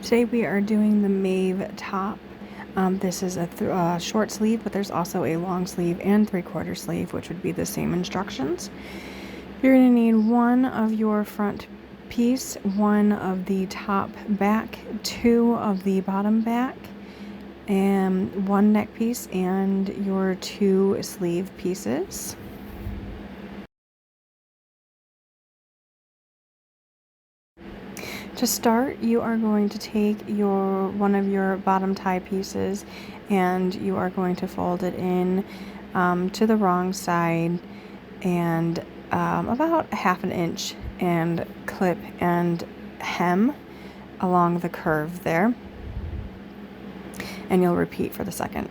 Today we are doing the Maeve top. This is a short sleeve, but there's also a long sleeve and 3/4 sleeve, which would be the same instructions. You're going to need one of your front piece, one of the top back, two of the bottom back, and one neck piece, and your two sleeve pieces. To start, you are going to take one of your bottom tie pieces and you are going to fold it in to the wrong side and about 1/2 inch, and clip and hem along the curve there, and you'll repeat for the second.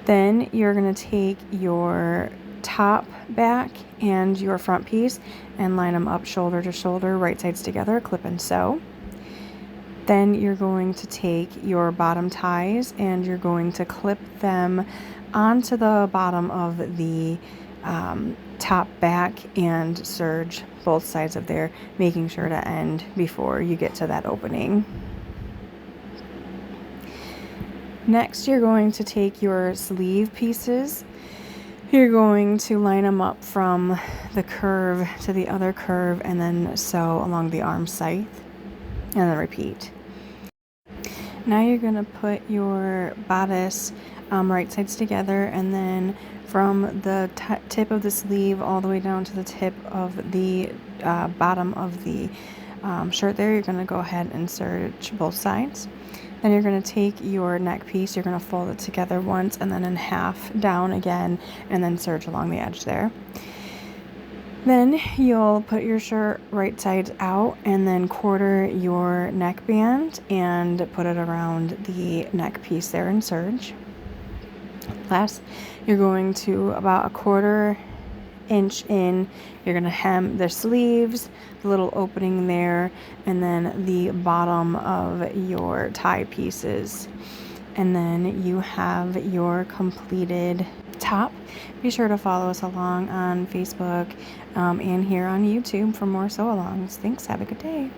Then you're going to take your top back and your front piece and line them up shoulder to shoulder, right sides together, clip and sew. Then you're going to take your bottom ties and you're going to clip them onto the bottom of the top back and serge both sides of there, making sure to end before you get to that opening. Next, you're going to take your sleeve pieces. You're going to line them up from the curve to the other curve and then sew along the arm scythe, and then repeat. Now you're going to put your bodice right sides together, and then from the tip of the sleeve all the way down to the tip of the bottom of the shirt there, you're going to go ahead and serge both sides. Then you're going to take your neck piece, you're going to fold it together once and then in half down again, and then serge along the edge there. Then you'll put your shirt right sides out and then quarter your neckband and put it around the neck piece there and serge. Last, you're going to about 1/4 inch in, you're going to hem the sleeves, the little opening there, and then the bottom of your tie pieces, and then you have your completed top. Be sure to follow us along on Facebook and here on YouTube for more sew alongs. Thanks, have a good day.